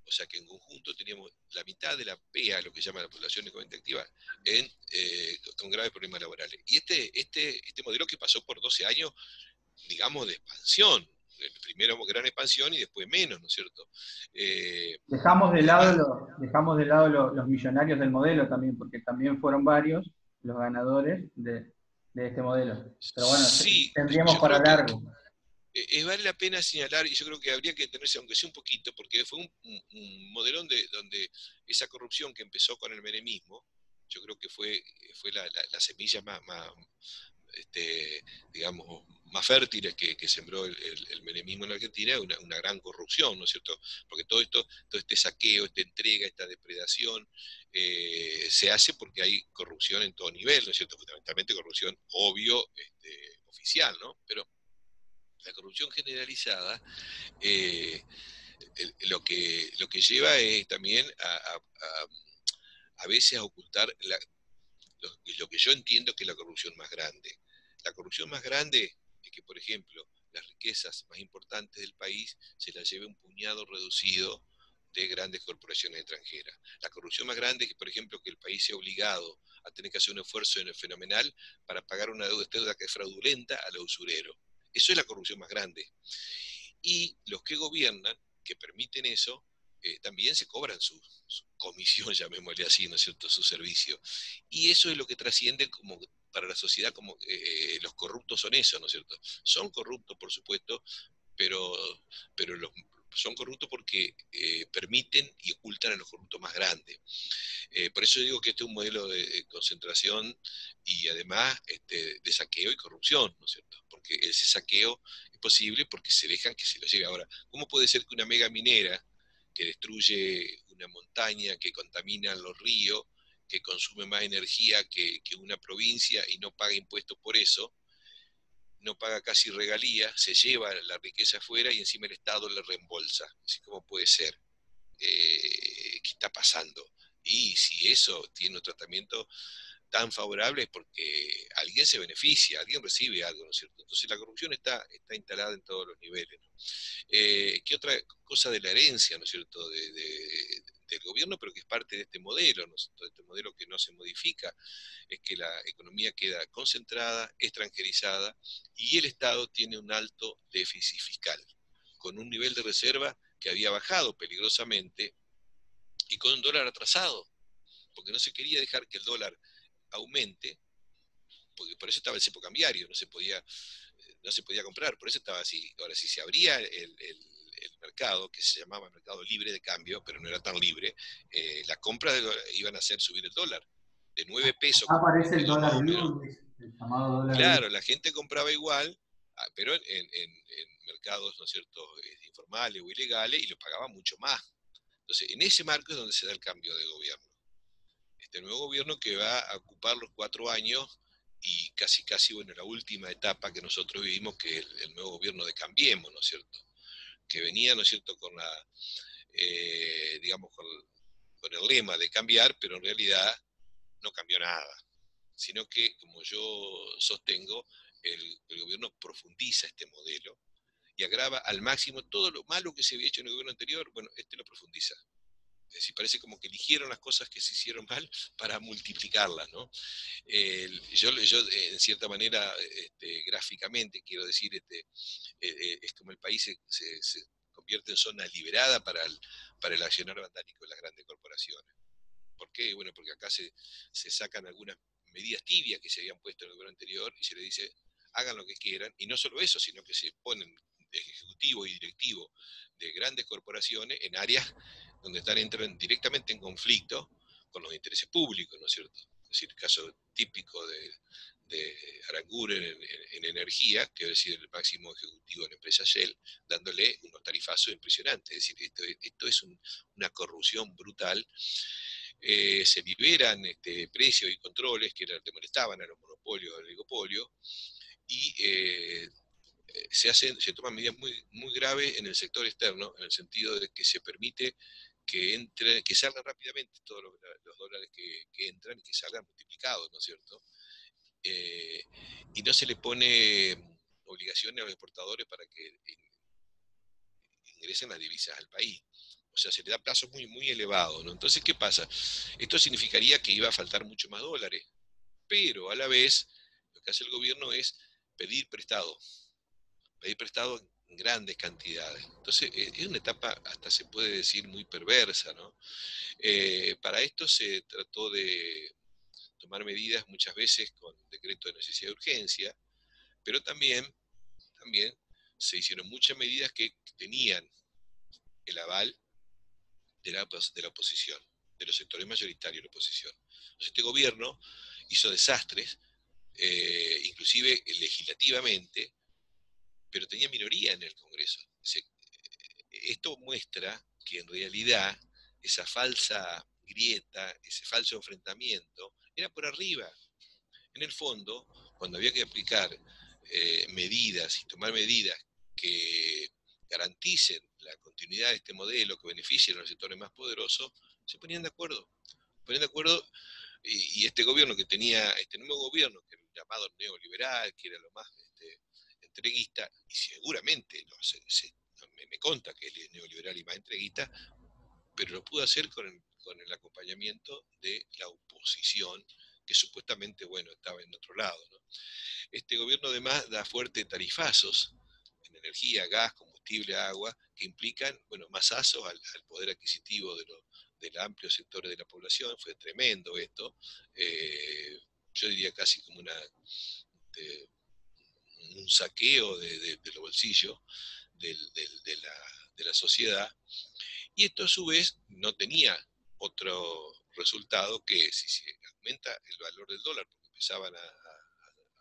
O sea que en conjunto teníamos la mitad de la PEA, lo que se llama la población económicamente activa, con graves problemas laborales. Y este modelo que pasó por 12 años, digamos, de expansión, primero gran expansión y después menos, ¿no es cierto? Dejamos de lado Además, los millonarios del modelo también, porque también fueron varios los ganadores de este modelo. Pero bueno, Sí, tendríamos yo para creo que largo. vale la pena señalar, y yo creo que habría que detenerse, aunque sea un poquito, porque fue un modelón donde esa corrupción que empezó con el menemismo, yo creo que fue la semilla más, digamos, más fértiles que sembró el menemismo en Argentina, una gran corrupción, ¿no es cierto? Porque todo este saqueo, esta entrega, esta depredación, se hace porque hay corrupción en todo nivel, ¿no es cierto? Fundamentalmente corrupción, obvio, oficial, ¿no? Pero la corrupción generalizada, eh, lo que lleva es también a veces a ocultar lo que yo entiendo que es la corrupción más grande. La corrupción más grande es que, por ejemplo, las riquezas más importantes del país se las lleve un puñado reducido de grandes corporaciones extranjeras. La corrupción más grande es que, por ejemplo, que el país sea obligado a tener que hacer un esfuerzo fenomenal para pagar una deuda que es fraudulenta a los usureros. Eso es la corrupción más grande. Y los que gobiernan, que permiten eso, también se cobran su comisión, llamémosle así, ¿no es cierto?, su servicio. Y eso es lo que trasciende como para la sociedad, como los corruptos son eso, ¿no es cierto? Son corruptos, por supuesto, pero, pero son corruptos porque permiten y ocultan a los corruptos más grandes. Por eso digo que este es un modelo de concentración y además de saqueo y corrupción, ¿no es cierto? Porque ese saqueo es posible porque se dejan que se lo lleve. Ahora, ¿cómo puede ser que una mega minera que destruye una montaña, que contamina los ríos, que consume más energía que una provincia y no paga impuestos por eso, no paga casi regalías, se lleva la riqueza afuera y encima el Estado le reembolsa? Así como puede ser. ¿Qué está pasando? Y si eso tiene un tratamiento tan favorable es porque alguien se beneficia, alguien recibe algo, ¿no es cierto? Entonces la corrupción está instalada en todos los niveles, ¿no? ¿Qué otra cosa de la herencia, ¿no es cierto?, del gobierno, pero que es parte de este modelo, ¿no es cierto?, de este modelo que no se modifica, es que la economía queda concentrada, extranjerizada, y el Estado tiene un alto déficit fiscal, con un nivel de reserva que había bajado peligrosamente y con un dólar atrasado, porque no se quería dejar que el dólar aumente, porque por eso estaba el cepo cambiario, no se podía comprar, por eso estaba así. Ahora, si se abría el mercado, que se llamaba mercado libre de cambio, pero no era tan libre, las compras iban a hacer subir el dólar de 9 pesos, Acá como aparece el quedó más dólar o menos. blue, el llamado dólar blue. Claro, la gente compraba igual, pero en mercados, ¿no es cierto?, informales o ilegales, y lo pagaba mucho más. Entonces, en ese marco es donde se da el cambio de gobierno. Este nuevo gobierno que va a ocupar los 4 años y casi, casi, bueno, la última etapa que nosotros vivimos, que es el nuevo gobierno de Cambiemos, ¿no es cierto? Que venía, ¿no es cierto?, digamos, con el lema de cambiar, pero en realidad no cambió nada, sino que, como yo sostengo, el gobierno profundiza este modelo y agrava al máximo todo lo malo que se había hecho en el gobierno anterior. Bueno, este lo profundiza. Es decir, parece como que eligieron las cosas que se hicieron mal para multiplicarlas, ¿no? Yo en cierta manera, gráficamente, quiero decir, es como el país se convierte en zona liberada para el accionar vandálico de las grandes corporaciones. ¿Por qué? Bueno, porque acá se sacan algunas medidas tibias que se habían puesto en el gobierno anterior y se les dice, hagan lo que quieran, y no solo eso, sino que se ponen ejecutivos y directivos de grandes corporaciones en áreas donde entran directamente en conflicto con los intereses públicos, ¿no es cierto? Es decir, el caso típico de Aranguren en energía, que es decir, el máximo ejecutivo de la empresa Shell, dándole unos tarifazos impresionantes. Es decir, esto es una corrupción brutal. Se liberan precios y controles que le molestaban a los monopolios, al oligopolio, y se toman medidas muy, muy graves en el sector externo, en el sentido de que se permite que salgan rápidamente todos los dólares que entran y que salgan multiplicados, ¿no es cierto? Eh, y no se le pone obligaciones a los exportadores para que ingresen las divisas al país. O sea, se le da plazos muy, muy elevados, ¿no? Entonces, ¿qué pasa? Esto significaría que iba a faltar mucho más dólares, pero a la vez lo que hace el gobierno es pedir prestado, pedir prestado en grandes cantidades. Entonces, es una etapa, hasta se puede decir, muy perversa, ¿no? Para esto se trató de tomar medidas muchas veces con decreto de necesidad de urgencia, pero también se hicieron muchas medidas que tenían el aval de la oposición, de los sectores mayoritarios de la oposición. Entonces, este gobierno hizo desastres, inclusive legislativamente, pero tenía minoría en el Congreso. Esto muestra que en realidad esa falsa grieta, ese falso enfrentamiento, era por arriba. En el fondo, cuando había que aplicar medidas y tomar medidas que garanticen la continuidad de este modelo, que beneficien a los sectores más poderosos, se ponían de acuerdo. Ponían de acuerdo y este gobierno que tenía, este nuevo gobierno, que era el llamado neoliberal, que era lo más entreguista, y seguramente me consta que él es neoliberal y más entreguista, pero lo pudo hacer con el acompañamiento de la oposición, que supuestamente, bueno, estaba en otro lado, ¿no? Este gobierno además da fuertes tarifazos en energía, gas, combustible, agua, que implican, bueno, masazos al poder adquisitivo del amplio sector de la población. Fue tremendo esto. Yo diría casi como de, un saqueo de los bolsillos de la sociedad. Y esto a su vez no tenía otro resultado que si se aumenta el valor del dólar, porque empezaban a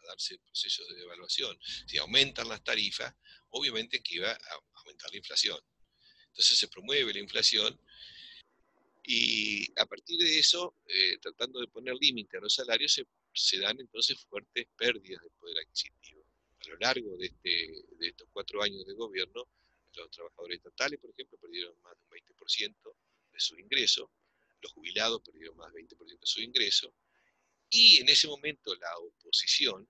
darse procesos de devaluación, si aumentan las tarifas, obviamente que iba a aumentar la inflación. Entonces se promueve la inflación y a partir de eso, tratando de poner límite a los salarios, se dan entonces fuertes pérdidas de poder adquisitivo. A lo largo de estos 4 años de gobierno, los trabajadores estatales, por ejemplo, perdieron más de un 20% de su ingreso, los jubilados perdieron más del 20% de su ingreso, y en ese momento la oposición,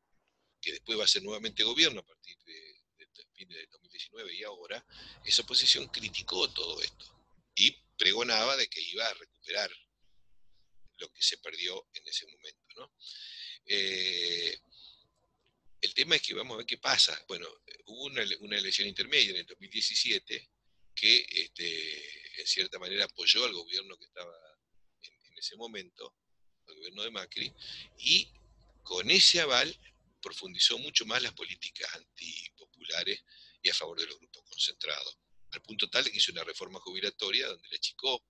que después va a ser nuevamente gobierno a partir de fines de 2019 y ahora, esa oposición criticó todo esto y pregonaba de que iba a recuperar lo que se perdió en ese momento, ¿no? El tema es que vamos a ver qué pasa. Bueno, hubo una elección intermedia en el 2017 que en cierta manera apoyó al gobierno que estaba en ese momento, al gobierno de Macri, y con ese aval profundizó mucho más las políticas antipopulares y a favor de los grupos concentrados, al punto tal de que hizo una reforma jubilatoria donde le achicó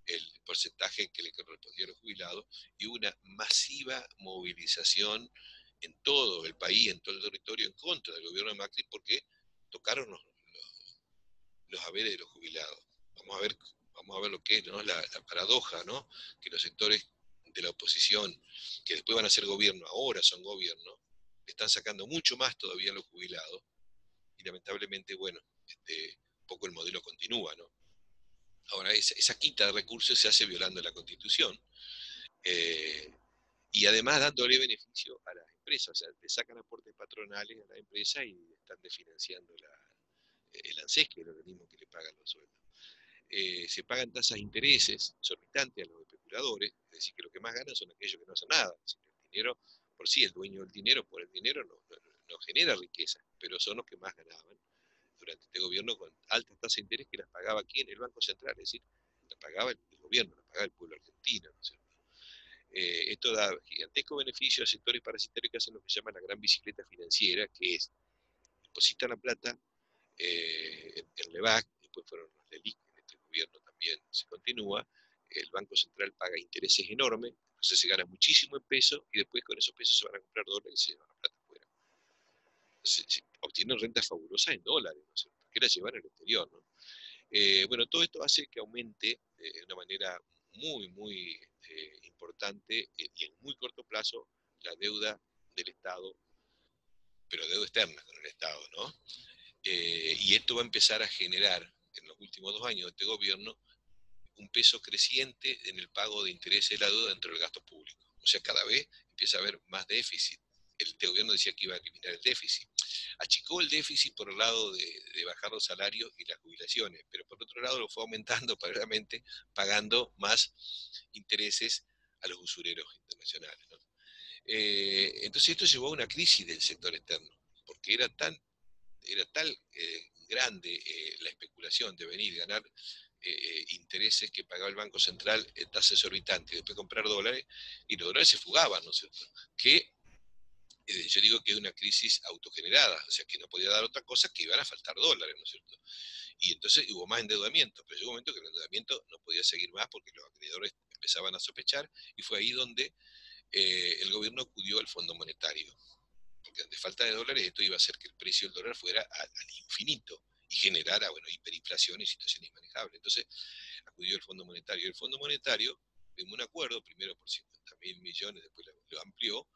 el porcentaje que le correspondía a los jubilados y hubo una masiva movilización en todo el país, en todo el territorio, en contra del gobierno de Macri porque tocaron los haberes de los jubilados. Vamos a ver lo que es, ¿no? La paradoja, ¿no? Que los sectores de la oposición, que después van a ser gobierno, ahora son gobierno, están sacando mucho más todavía a los jubilados y lamentablemente, bueno, un poco el modelo continúa, ¿no? Ahora, esa quita de recursos se hace violando la Constitución y además dándole beneficio a las empresas. O sea, le sacan aportes patronales a la empresa y están desfinanciando el ANSES, que es el organismo que le pagan los sueldos. Se pagan tasas de intereses exorbitantes a los especuladores, es decir, que lo que más ganan son aquellos que no hacen nada. Es decir, el dinero, por sí, el dueño del dinero, por el dinero no genera riqueza, pero son los que más ganaban durante este gobierno con altas tasas de interés que las pagaba aquí en el Banco Central, es decir, las pagaba el gobierno, las pagaba el pueblo argentino, ¿no es cierto? Esto da gigantesco beneficio a sectores parasitarios que hacen lo que se llama la gran bicicleta financiera, que es, depositan la plata en LEVAC, después fueron los LELIC, en este gobierno también se continúa, el Banco Central paga intereses enormes, entonces se gana muchísimo en pesos y después con esos pesos se van a comprar dólares y se llevan la plata afuera. Se obtienen rentas fabulosas en dólares, ¿no es cierto? Que las llevan al exterior, ¿no? Bueno, todo esto hace que aumente de una manera muy importante y en muy corto plazo la deuda del Estado, pero deuda externa con el Estado, ¿no? Y esto va a empezar a generar en los últimos 2 años de este gobierno un peso creciente en el pago de intereses de la deuda dentro del gasto público. O sea, cada vez empieza a haber más déficit. Este gobierno decía que iba a eliminar el déficit. Achicó el déficit por el lado de bajar los salarios y las jubilaciones, pero por otro lado lo fue aumentando paralelamente, pagando más intereses a los usureros internacionales, ¿no? Entonces esto llevó a una crisis del sector externo, porque era tal grande la especulación de venir, ganar intereses que pagaba el Banco Central en tasa exorbitante, y después comprar dólares, y los dólares se fugaban, ¿no es cierto? Que yo digo que es una crisis autogenerada, o sea, que no podía dar otra cosa que iban a faltar dólares, ¿no es cierto? Y entonces hubo más endeudamiento, pero llegó un momento que el endeudamiento no podía seguir más porque los acreedores empezaban a sospechar, y fue ahí donde el gobierno acudió al Fondo Monetario, porque ante falta de dólares esto iba a hacer que el precio del dólar fuera al infinito y generara, bueno, hiperinflación y situaciones inmanejables. Entonces acudió al Fondo Monetario. El Fondo Monetario firmó un acuerdo, primero por 50.000 millones, después lo amplió,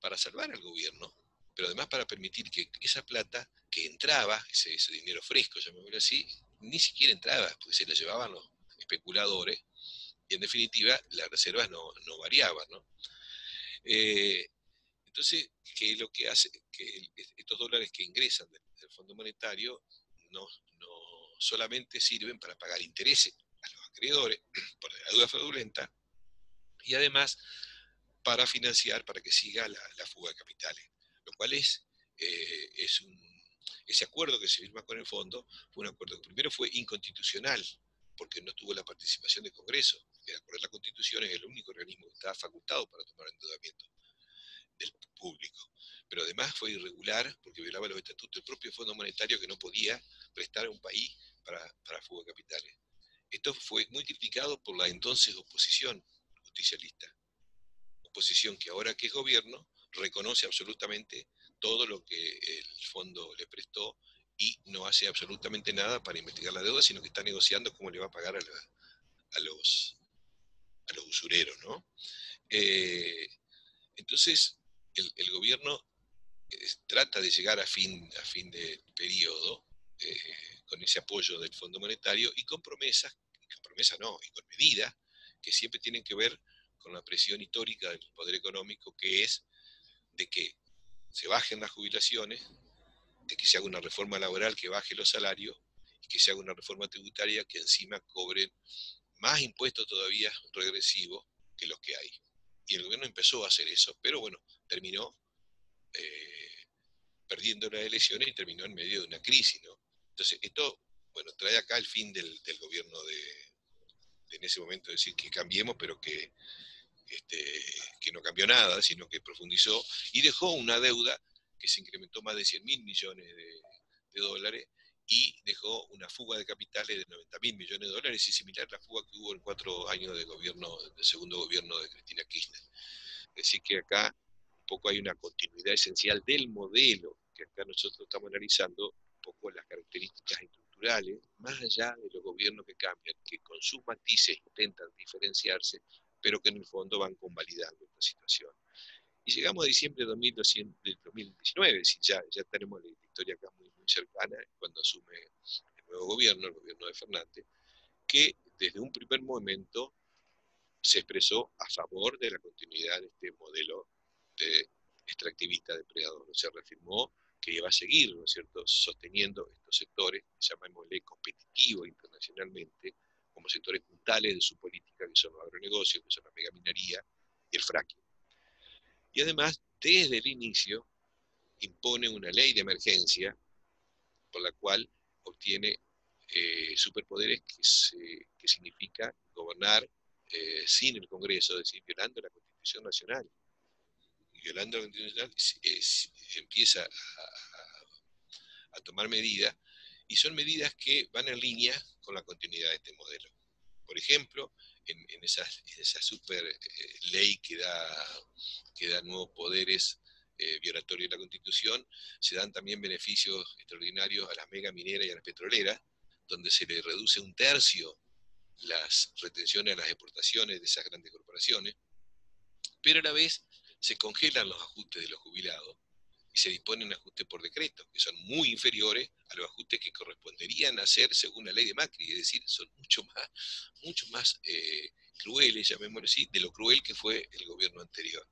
para salvar al gobierno, pero además para permitir que esa plata que entraba, ese dinero fresco, llamémoslo así, ni siquiera entraba, porque se lo llevaban los especuladores, y en definitiva las reservas no variaban, ¿no? Eh, entonces, ¿qué es lo que hace? Que estos dólares que ingresan del Fondo Monetario no solamente sirven para pagar intereses a los acreedores por la deuda fraudulenta, y además para financiar, para que siga la fuga de capitales, lo cual ese acuerdo que se firma con el fondo fue un acuerdo que primero fue inconstitucional, porque no tuvo la participación del Congreso, que de acuerdo a la Constitución es el único organismo que estaba facultado para tomar endeudamiento del público. Pero además fue irregular porque violaba los estatutos del propio Fondo Monetario, que no podía prestar a un país para fuga de capitales. Esto fue muy criticado por la entonces oposición justicialista, oposición que ahora que es gobierno reconoce absolutamente todo lo que el fondo le prestó y no hace absolutamente nada para investigar la deuda, sino que está negociando cómo le va a pagar a los, a los usureros, ¿no? Entonces, el gobierno trata de llegar a fin de periodo con ese apoyo del Fondo Monetario y con promesas no, y con medidas que siempre tienen que ver con la presión histórica del poder económico, que es de que se bajen las jubilaciones, de que se haga una reforma laboral que baje los salarios y que se haga una reforma tributaria que encima cobren más impuestos todavía regresivos que los que hay. Y el gobierno empezó a hacer eso, pero bueno, terminó perdiendo las elecciones y terminó en medio de una crisis, ¿no? Entonces, esto, bueno, trae acá el fin del gobierno en ese momento decir que cambiemos, pero que no cambió nada, sino que profundizó y dejó una deuda que se incrementó más de 100.000 millones de dólares, y dejó una fuga de capitales de 90.000 millones de dólares, y similar a la fuga que hubo en 4 años de gobierno, del segundo gobierno de Cristina Kirchner. Es decir, que acá un poco hay una continuidad esencial del modelo que acá nosotros estamos analizando, un poco las características estructurales, más allá de los gobiernos que cambian, que con sus matices intentan diferenciarse, pero que en el fondo van convalidando esta situación. Y llegamos a diciembre de 2019, si ya tenemos la historia acá muy cercana, cuando asume el nuevo gobierno, el gobierno de Fernández, que desde un primer momento se expresó a favor de la continuidad de este modelo de extractivista depredador. Se reafirmó que iba a seguir, ¿no es cierto?, sosteniendo estos sectores, llamémosle competitivos internacionalmente, como sectores puntales de su política, que son los agronegocios, que son la megaminería y el fracking. Y además, desde el inicio, impone una ley de emergencia por la cual obtiene superpoderes que significa gobernar sin el Congreso, es decir, violando la Constitución Nacional. Violando la Constitución Nacional, empieza a tomar medidas, y son medidas que van en línea con la continuidad de este modelo. Por ejemplo, en esa super ley que da nuevos poderes violatorios de la Constitución, se dan también beneficios extraordinarios a las mega mineras y a las petroleras, donde se le reduce 1/3 las retenciones a las exportaciones de esas grandes corporaciones, pero a la vez se congelan los ajustes de los jubilados y se disponen ajustes por decreto, que son muy inferiores a los ajustes que corresponderían hacer según la ley de Macri, es decir, son mucho más crueles, llamémoslo así, de lo cruel que fue el gobierno anterior.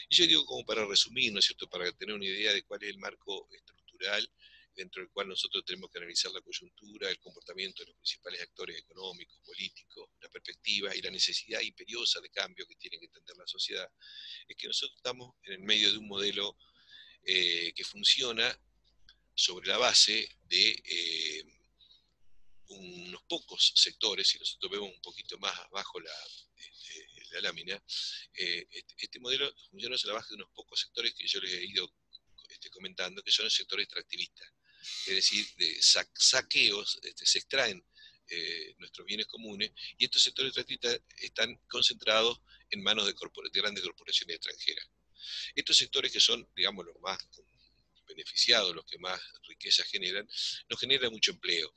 Y yo digo, como para resumir, ¿no es cierto?, para tener una idea de cuál es el marco estructural dentro del cual nosotros tenemos que analizar la coyuntura, el comportamiento de los principales actores económicos, políticos, la perspectiva y la necesidad imperiosa de cambio que tiene que entender la sociedad, es que nosotros estamos en el medio de un modelo que funciona sobre la base de unos pocos sectores, si nosotros vemos un poquito más abajo la lámina, este modelo funciona a la base de unos pocos sectores que yo les he ido comentando, que son los sectores extractivistas. Es decir, de saqueos, se extraen nuestros bienes comunes, y estos sectores extractivistas están concentrados en manos de grandes corporaciones extranjeras. Estos sectores, que son, digamos, los más beneficiados, los que más riqueza generan, no generan mucho empleo.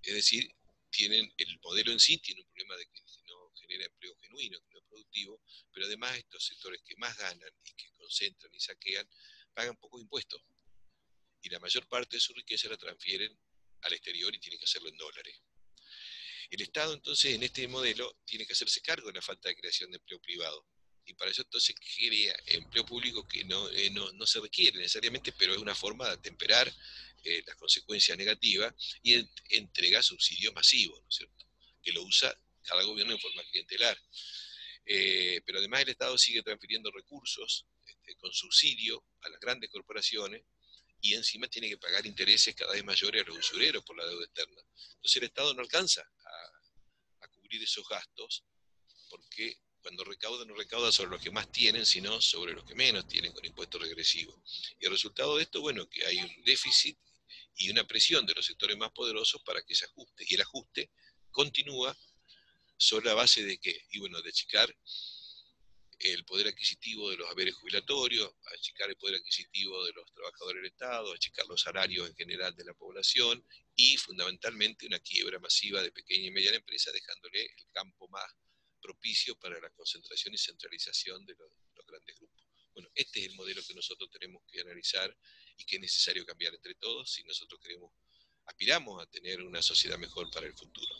Es decir, el modelo en sí tiene un problema de que no genera empleo genuino, empleo productivo, pero además estos sectores que más ganan y que concentran y saquean, pagan pocos impuestos. Y la mayor parte de su riqueza la transfieren al exterior y tienen que hacerlo en dólares. El Estado, entonces, en este modelo, tiene que hacerse cargo de la falta de creación de empleo privado. Y para eso, entonces, crea empleo público que no se requiere necesariamente, pero es una forma de atemperar las consecuencias negativas, y entrega subsidios masivos, ¿no es cierto?, que lo usa cada gobierno en forma clientelar. Pero además el Estado sigue transfiriendo recursos con subsidio a las grandes corporaciones, y encima tiene que pagar intereses cada vez mayores a los usureros por la deuda externa. Entonces el Estado no alcanza a cubrir esos gastos, porque cuando recauda, no recauda sobre los que más tienen, sino sobre los que menos tienen, con impuestos regresivos. Y el resultado de esto, bueno, que hay un déficit y una presión de los sectores más poderosos para que se ajuste. Y el ajuste continúa sobre la base de qué? Y bueno, de achicar el poder adquisitivo de los haberes jubilatorios, achicar el poder adquisitivo de los trabajadores del Estado, achicar los salarios en general de la población, y fundamentalmente una quiebra masiva de pequeña y mediana empresa, dejándole el campo más propicio para la concentración y centralización de los grandes grupos. Bueno, este es el modelo que nosotros tenemos que analizar y que es necesario cambiar entre todos si nosotros aspiramos a tener una sociedad mejor para el futuro.